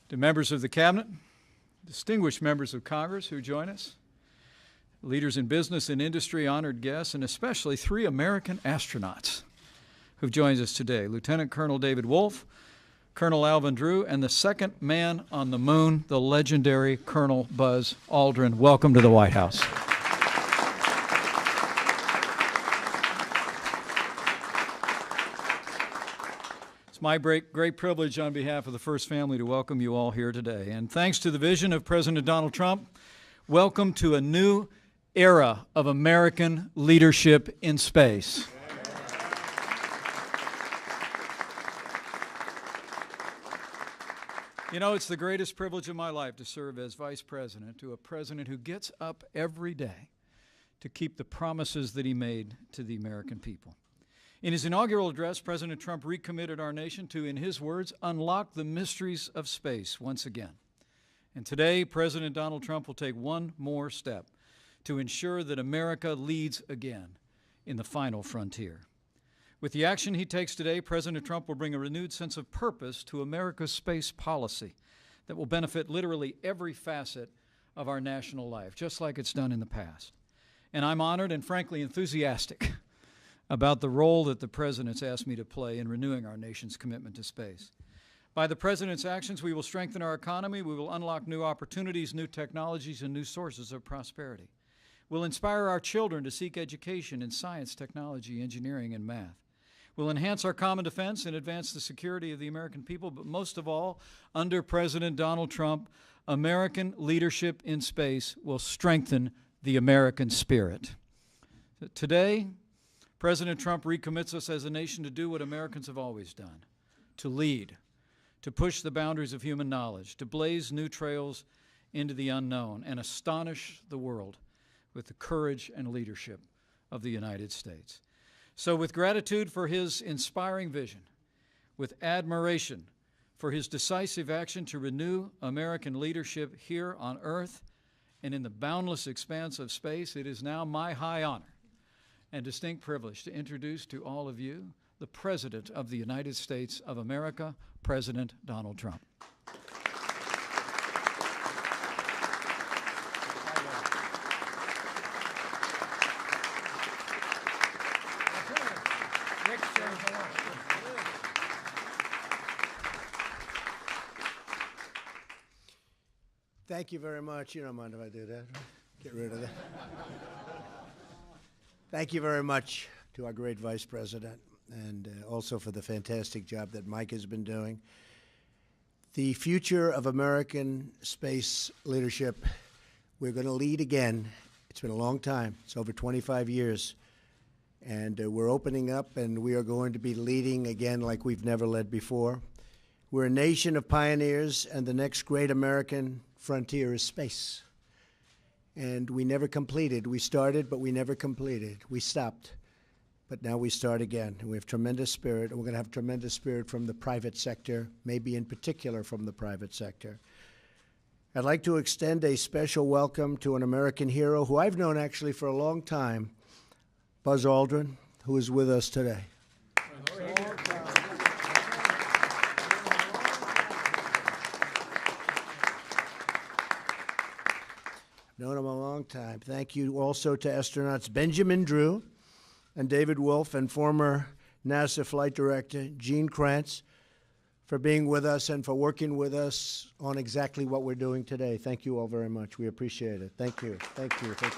To members of the Cabinet, distinguished members of Congress who join us, leaders in business and industry, honored guests, and especially 3 American astronauts who've joined us today, Lieutenant Colonel David Wolf, Colonel Alvin Drew, and the second man on the moon, the legendary Colonel Buzz Aldrin. Welcome to the White House. It's my great privilege on behalf of the First Family to welcome you all here today. And thanks to the vision of President Donald Trump, welcome to a new era of American leadership in space. You know, it's the greatest privilege of my life to serve as Vice President to a president who gets up every day to keep the promises that he made to the American people. In his inaugural address, President Trump recommitted our nation to, in his words, unlock the mysteries of space once again. And today, President Donald Trump will take one more step to ensure that America leads again in the final frontier. With the action he takes today, President Trump will bring a renewed sense of purpose to America's space policy that will benefit literally every facet of our national life, just like it's done in the past. And I'm honored and frankly enthusiastic about the role that the President's asked me to play in renewing our nation's commitment to space. By the President's actions, we will strengthen our economy, we will unlock new opportunities, new technologies, and new sources of prosperity. We'll inspire our children to seek education in science, technology, engineering, and math. We'll enhance our common defense and advance the security of the American people, but most of all, under President Donald Trump, American leadership in space will strengthen the American spirit. Today, President Trump recommits us as a nation to do what Americans have always done, to lead, to push the boundaries of human knowledge, to blaze new trails into the unknown, and astonish the world with the courage and leadership of the United States. So with gratitude for his inspiring vision, with admiration for his decisive action to renew American leadership here on Earth and in the boundless expanse of space, it is now my high honor and distinct privilege to introduce to all of you the President of the United States of America, President Donald Trump. Thank you very much. You don't mind if I do that? Get rid of that. Thank you very much to our great Vice President and also for the fantastic job that Mike has been doing. The future of American space leadership, we're going to lead again. It's been a long time. It's over 25 years. And we're opening up, and we are going to be leading again like we've never led before. We're a nation of pioneers, and the next great American frontier is space. And we never completed. We started, but we never completed. We stopped, but now we start again. And we have tremendous spirit, and we're going to have tremendous spirit from the private sector, maybe in particular from the private sector. I'd like to extend a special welcome to an American hero who I've known actually for a long time, Buzz Aldrin, who is with us today. Known him a long time. Thank you also to astronauts Benjamin Drew and David Wolf and former NASA flight director Gene Kranz for being with us and for working with us on exactly what we're doing today. Thank you all very much. We appreciate it. Thank you. Thank you. Thank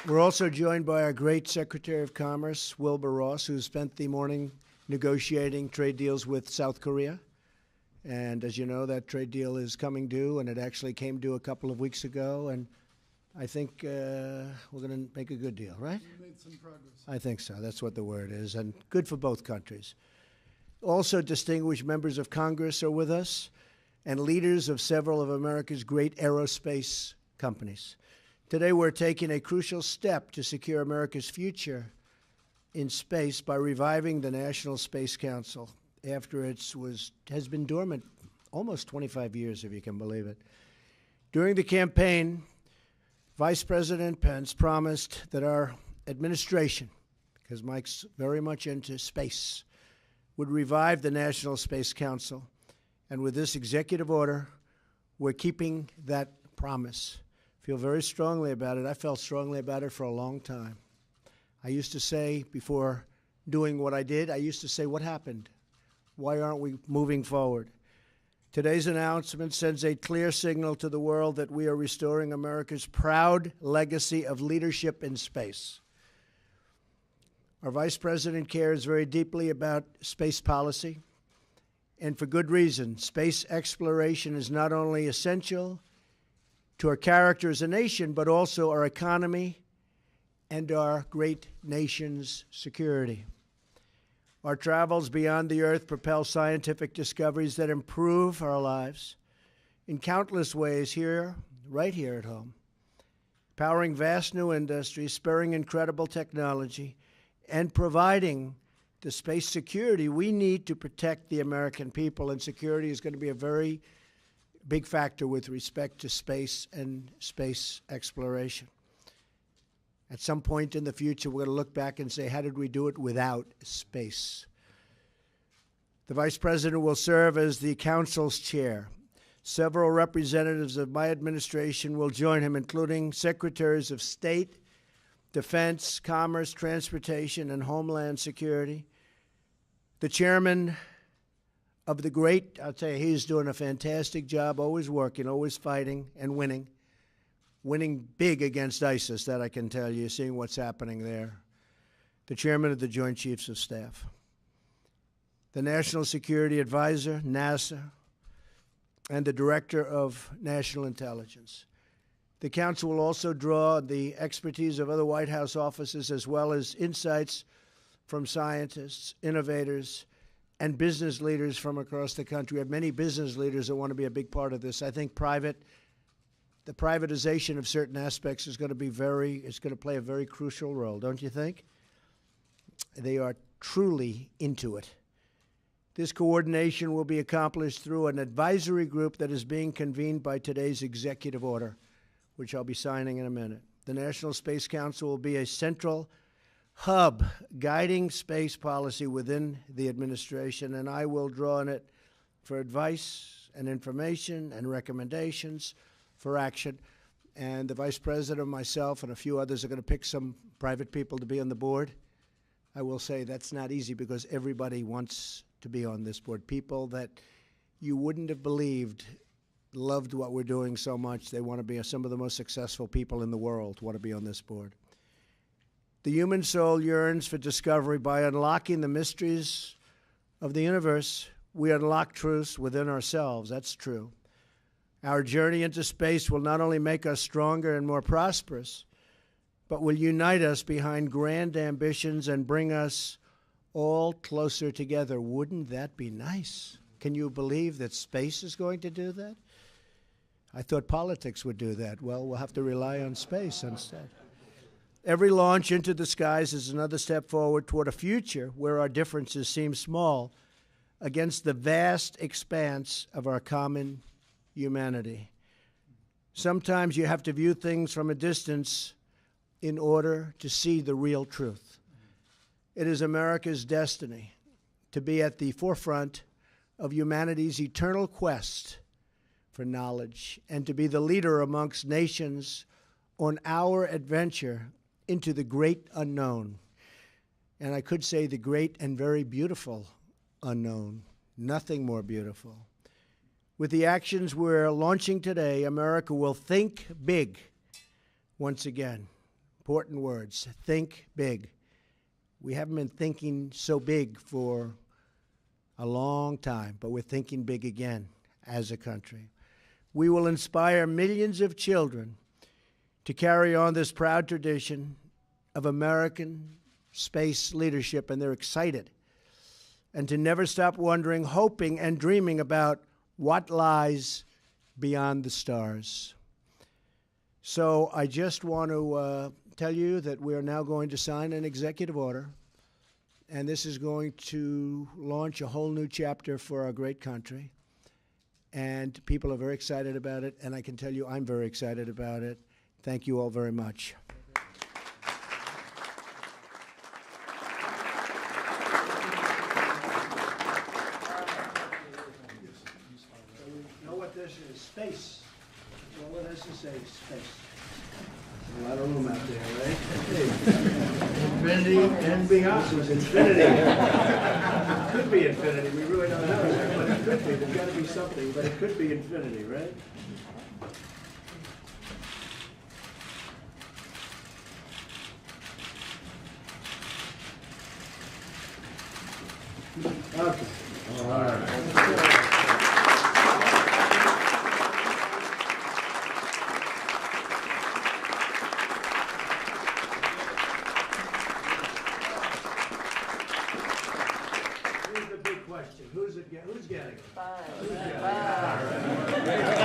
you. We're also joined by our great Secretary of Commerce, Wilbur Ross, who spent the morning negotiating trade deals with South Korea. And as you know, that trade deal is coming due, and it actually came due a couple of weeks ago. And I think we're going to make a good deal, right? We made some progress. I think so. That's what the word is, and good for both countries. Also, distinguished members of Congress are with us, and leaders of several of America's great aerospace companies. Today, we're taking a crucial step to secure America's future in space by reviving the National Space Council after it has been dormant almost 25 years, if you can believe it. During the campaign, Vice President Pence promised that our administration, because Mike's very much into space, would revive the National Space Council. And with this executive order, we're keeping that promise. Feel very strongly about it. I felt strongly about it for a long time. I used to say, before doing what I did, I used to say, what happened? Why aren't we moving forward? Today's announcement sends a clear signal to the world that we are restoring America's proud legacy of leadership in space. Our Vice President cares very deeply about space policy, and for good reason. Space exploration is not only essential to our character as a nation, but also our economy and our great nation's security. Our travels beyond the Earth propel scientific discoveries that improve our lives in countless ways here, right here at home, powering vast new industries, spurring incredible technology, and providing the space security we need to protect the American people. And security is going to be a very big factor with respect to space and space exploration. At some point in the future, we're going to look back and say, how did we do it without space? The Vice President will serve as the Council's chair. Several representatives of my administration will join him, including Secretaries of State, Defense, Commerce, Transportation, and Homeland Security. The chairman of the great, I'll tell you, he's doing a fantastic job, always working, always fighting and winning. Winning big against ISIS, that I can tell you, seeing what's happening there. The chairman of the Joint Chiefs of Staff. The National Security Advisor, NASA, and the Director of National Intelligence. The Council will also draw the expertise of other White House offices as well as insights from scientists, innovators, and business leaders from across the country. We have many business leaders that want to be a big part of this. I think the privatization of certain aspects is going to be it's going to play a very crucial role, don't you think? They are truly into it. This coordination will be accomplished through an advisory group that is being convened by today's executive order, which I'll be signing in a minute. The National Space Council will be a central hub guiding space policy within the administration, and I will draw on it for advice and information and recommendations for action. And the Vice President, myself, and a few others are going to pick some private people to be on the board. I will say that's not easy because everybody wants to be on this board. People that you wouldn't have believed loved what we're doing so much. They want to be some of the most successful people in the world want to be on this board. The human soul yearns for discovery. By unlocking the mysteries of the universe, we unlock truths within ourselves. That's true. Our journey into space will not only make us stronger and more prosperous, but will unite us behind grand ambitions and bring us all closer together. Wouldn't that be nice? Can you believe that space is going to do that? I thought politics would do that. Well, we'll have to rely on space instead. Every launch into the skies is another step forward toward a future where our differences seem small against the vast expanse of our common humanity. Sometimes you have to view things from a distance in order to see the real truth. It is America's destiny to be at the forefront of humanity's eternal quest for knowledge and to be the leader amongst nations on our adventure into the great unknown. And I could say the great and very beautiful unknown. Nothing more beautiful. With the actions we're launching today, America will think big once again. Important words. Think big. We haven't been thinking so big for a long time, but we're thinking big again as a country. We will inspire millions of children to carry on this proud tradition of American space leadership, and they're excited, and to never stop wondering, hoping, and dreaming about what lies beyond the stars. So I just want to tell you that we are now going to sign an executive order, and this is going to launch a whole new chapter for our great country. And people are very excited about it, and I can tell you I'm very excited about it. Thank you all very much. Space. That's all it has to say, space. A lot of room out there, right? Infinity and beyond was infinity. Could be infinity, we really don't know, but it could be. There's got to be something, but it could be infinity, right? Okay. All right. Here's the big question. Who's getting it? Who's getting it? All right.